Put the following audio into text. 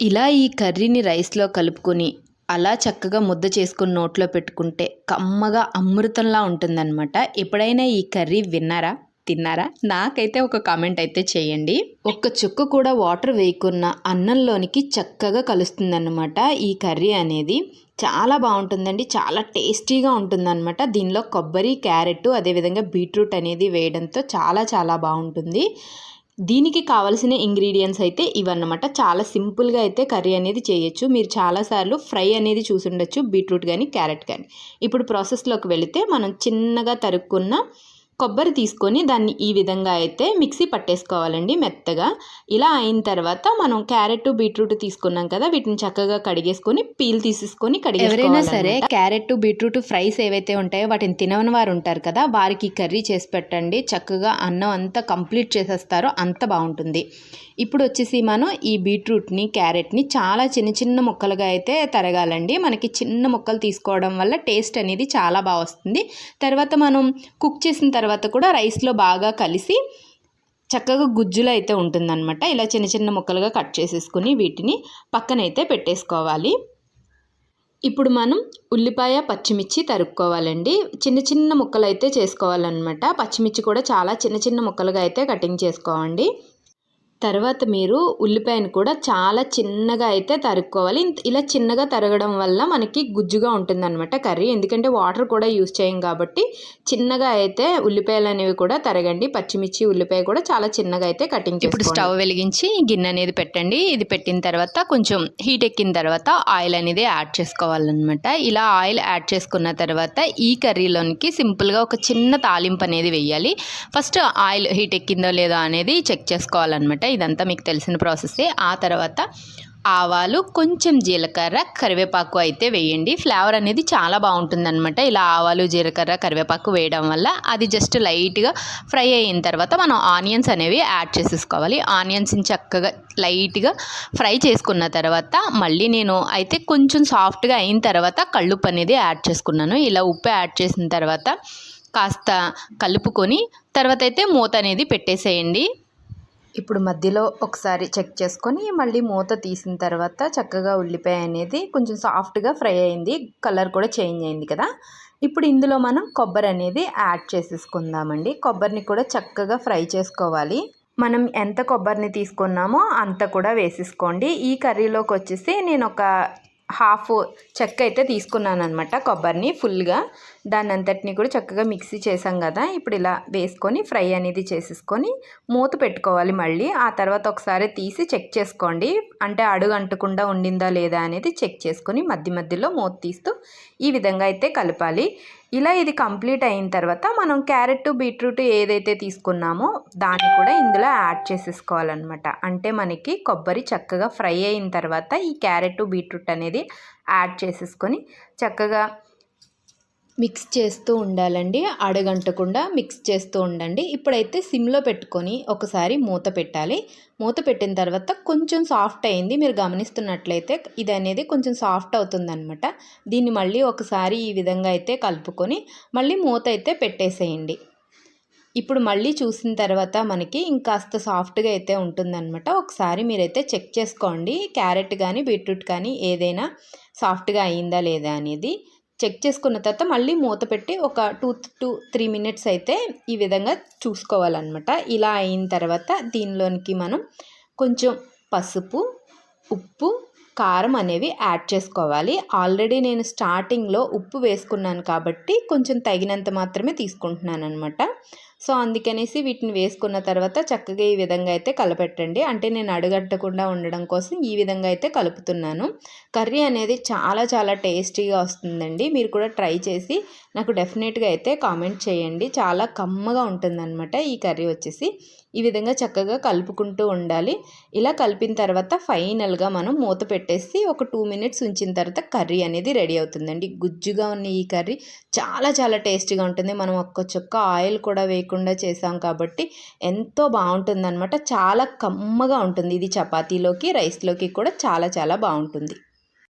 ఇలా ఈ కర్రీని రైస్లో కలుపుకొని అలా చక్కగా ముద్ద చేసుకొని నోట్లో పెట్టుకుంటే కమ్మగా అమృతంలా ఉంటుందన్నమాట. ఎప్పుడైనా ఈ కర్రీ విన్నారా, తిన్నారా? నాకైతే ఒక కామెంట్ అయితే చేయండి. ఒక్క చుక్క కూడా వాటర్ వేయకున్న అన్నంలోనికి చక్కగా కలుస్తుందన్నమాట ఈ కర్రీ అనేది. చాలా బాగుంటుందండి, చాలా టేస్టీగా ఉంటుందన్నమాట. దీనిలో కొబ్బరి, క్యారెట్, అదేవిధంగా బీట్రూట్ అనేది వేయడంతో చాలా చాలా బాగుంటుంది. దీనికి కావాల్సిన ఇంగ్రీడియంట్స్ అయితే ఇవన్నమాట. చాలా సింపుల్గా అయితే కర్రీ అనేది చేయొచ్చు. మీరు చాలాసార్లు ఫ్రై అనేది చూసుండొచ్చు, బీట్రూట్ కానీ క్యారెట్ కానీ. ఇప్పుడు ప్రాసెస్లోకి వెళితే మనం చిన్నగా తరుక్కున్న కొబ్బరి తీసుకొని దాన్ని ఈ విధంగా అయితే మిక్సీ పట్టేసుకోవాలండి మెత్తగా. ఇలా అయిన తర్వాత మనం క్యారెట్, బీట్రూట్ తీసుకున్నాం కదా, వీటిని చక్కగా కడిగేసుకొని పీల్ తీసేసుకొని కడిగేసుకోవాలి. ఎవరైనా సరే క్యారెట్, బీట్రూట్ ఫ్రైస్ ఏవైతే ఉంటాయో వాటిని తినని వారు ఉంటారు కదా, వారికి కర్రీ చేసి పెట్టండి. చక్కగా అన్నం అంతా కంప్లీట్ చేసేస్తారో అంత బాగుంటుంది. ఇప్పుడు వచ్చేసి మనం ఈ బీట్రూట్ని, క్యారెట్ని చాలా చిన్న చిన్న ముక్కలుగా అయితే తరగాలండి. మనకి చిన్న ముక్కలు తీసుకోవడం వల్ల టేస్ట్ అనేది చాలా బాగా వస్తుంది. తర్వాత మనం కుక్ చేసిన తర్వాత కూడా రైస్లో బాగా కలిసి చక్కగా గుజ్జులో అయితే ఉంటుందన్నమాట. ఇలా చిన్న చిన్న ముక్కలుగా కట్ చేసేసుకుని వీటిని పక్కనైతే పెట్టేసుకోవాలి. ఇప్పుడు మనం ఉల్లిపాయ, పచ్చిమిర్చి తరుక్కోవాలండి. చిన్న చిన్న ముక్కలు అయితే చేసుకోవాలన్నమాట. పచ్చిమిర్చి కూడా చాలా చిన్న చిన్న ముక్కలుగా అయితే కటింగ్ చేసుకోండి. తర్వాత మీరు ఉల్లిపాయను కూడా చాలా చిన్నగా అయితే తరుక్కోవాలి. ఇలా చిన్నగా తరగడం వల్ల మనకి గుజ్జుగా ఉంటుందన్నమాట కర్రీ. ఎందుకంటే వాటర్ కూడా యూజ్ చేయం కాబట్టి చిన్నగా అయితే ఉల్లిపాయలు అనేవి కూడా తరగండి. పచ్చిమిర్చి, ఉల్లిపాయ కూడా చాలా చిన్నగా అయితే కటింగ్ చేసుకోండి. ఇప్పుడు స్టవ్ వెలిగించి గిన్నె అనేది పెట్టండి. ఇది పెట్టిన తర్వాత కొంచెం హీట్ ఎక్కిన తర్వాత ఆయిల్ అనేది యాడ్ చేసుకోవాలన్నమాట. ఇలా ఆయిల్ యాడ్ చేసుకున్న తర్వాత ఈ కర్రీలోనికి సింపుల్గా ఒక చిన్న తాలింపు అనేది వేయాలి. ఫస్ట్ ఆయిల్ హీట్ ఎక్కిందో లేదో అనేది చెక్ చేసుకోవాలన్నమాట. ఇదంతా మీకు తెలిసిన ప్రాసెసే. ఆ తర్వాత ఆవాలు, కొంచెం జీలకర్ర, కరివేపాకు అయితే వేయండి. ఫ్లేవర్ అనేది చాలా బాగుంటుందన్నమాట. ఇలా ఆవాలు, జీలకర్ర, కరివేపాకు వేయడం వల్ల అది జస్ట్ లైట్గా ఫ్రై అయిన తర్వాత మనం ఆనియన్స్ అనేవి యాడ్ చేసేసుకోవాలి. ఆనియన్స్ని చక్కగా లైట్గా ఫ్రై చేసుకున్న తర్వాత మళ్ళీ నేను అయితే కొంచెం సాఫ్ట్గా అయిన తర్వాత కళ్ళుప్పు అనేది యాడ్ చేసుకున్నాను. ఇలా ఉప్పు యాడ్ చేసిన తర్వాత కాస్త కలుపుకొని తర్వాత అయితే మూత అనేది పెట్టేసేయండి. ఇప్పుడు మధ్యలో ఒకసారి చెక్ చేసుకొని మళ్ళీ మూత తీసిన తర్వాత చక్కగా ఉల్లిపాయ అనేది కొంచెం సాఫ్ట్గా ఫ్రై అయింది, కలర్ కూడా చేంజ్ అయింది కదా. ఇప్పుడు ఇందులో మనం కొబ్బరి అనేది యాడ్ చేసేసుకుందామండి. కొబ్బరిని కూడా చక్కగా ఫ్రై చేసుకోవాలి. మనం ఎంత కొబ్బరిని తీసుకున్నామో అంత కూడా వేసేసుకోండి. ఈ కర్రీలోకి వచ్చేసి నేను ఒక హాఫ్ చెక్క అయితే తీసుకున్నాను అనమాట కొబ్బరిని ఫుల్గా. దాన్ని అంతటిని కూడా చక్కగా మిక్సీ చేసాం కదా, ఇప్పుడు ఇలా వేసుకొని ఫ్రై అనేది చేసేసుకొని మూత పెట్టుకోవాలి. మళ్ళీ ఆ తర్వాత ఒకసారి తీసి చెక్ చేసుకోండి, అంటే అడుగు అంటకుండా ఉండిందా లేదా అనేది చెక్ చేసుకొని మధ్య మధ్యలో మూత తీస్తూ ఈ విధంగా అయితే కలపాలి. ఇలా ఇది కంప్లీట్ అయిన తర్వాత మనం క్యారెట్, బీట్రూట్ ఏదైతే తీసుకున్నామో దాన్ని కూడా ఇందులో యాడ్ చేసేసుకోవాలన్నమాట. అంటే మనకి కొబ్బరి చక్కగా ఫ్రై అయిన తర్వాత ఈ క్యారెట్, బీట్రూట్ అనేది యాడ్ చేసేసుకొని చక్కగా మిక్స్ చేస్తూ ఉండాలండి. అడగంటకుండా మిక్స్ చేస్తూ ఉండండి. ఇప్పుడైతే సిమ్లో పెట్టుకొని ఒకసారి మూత పెట్టాలి. మూత పెట్టిన తర్వాత కొంచెం సాఫ్ట్ అయింది. మీరు గమనిస్తున్నట్లయితే ఇది అనేది కొంచెం సాఫ్ట్ అవుతుందన్నమాట. దీన్ని మళ్ళీ ఒకసారి ఈ విధంగా అయితే కలుపుకొని మళ్ళీ మూత అయితే పెట్టేసేయండి. ఇప్పుడు మళ్ళీ చూసిన తర్వాత మనకి ఇంకాస్త సాఫ్ట్గా అయితే ఉంటుందన్నమాట. ఒకసారి మీరైతే చెక్ చేసుకోండి, క్యారెట్ కానీ బీట్రూట్ కానీ ఏదైనా సాఫ్ట్గా అయిందా లేదా అనేది చెక్ చేసుకున్న తర్వాత మళ్ళీ మూత పెట్టి ఒక 2 to 3 minutes అయితే ఈ విధంగా చూసుకోవాలన్నమాట. ఇలా అయిన తర్వాత దీనిలోనికి మనం కొంచెం పసుపు, ఉప్పు, కారం అనేవి యాడ్ చేసుకోవాలి. ఆల్రెడీ నేను స్టార్టింగ్లో ఉప్పు వేసుకున్నాను కాబట్టి కొంచెం తగినంత మాత్రమే తీసుకుంటున్నాను అనమాట. సో అందుకనేసి వీటిని వేసుకున్న తర్వాత చక్కగా ఈ విధంగా అయితే కలపెట్టండి. అంటే నేను అడుగట్టకుండా ఉండడం కోసం ఈ విధంగా అయితే కలుపుతున్నాను. కర్రీ అనేది చాలా చాలా టేస్టీగా వస్తుందండి. మీరు కూడా ట్రై చేసి నాకు డెఫినెట్గా అయితే కామెంట్ చేయండి. చాలా కమ్మగా ఉంటుందన్నమాట ఈ కర్రీ వచ్చేసి. ఈ విధంగా చక్కగా కలుపుకుంటూ ఉండాలి. ఇలా కలిపిన తర్వాత ఫైనల్గా మనం మూత పెట్టేసి ఒక 2 minutes ఉంచిన తర్వాత కర్రీ అనేది రెడీ అవుతుందండి. గుజ్జుగా ఉన్న ఈ కర్రీ చాలా చాలా టేస్టీగా ఉంటుంది. మనం ఒక్క చుక్క ఆయిల్ కూడా వేయకుండా చేసాం కాబట్టి ఎంతో బాగుంటుందన్నమాట. చాలా కమ్మగా ఉంటుంది. ఇది చపాతీలోకి, రైస్లోకి కూడా చాలా చాలా బాగుంటుంది.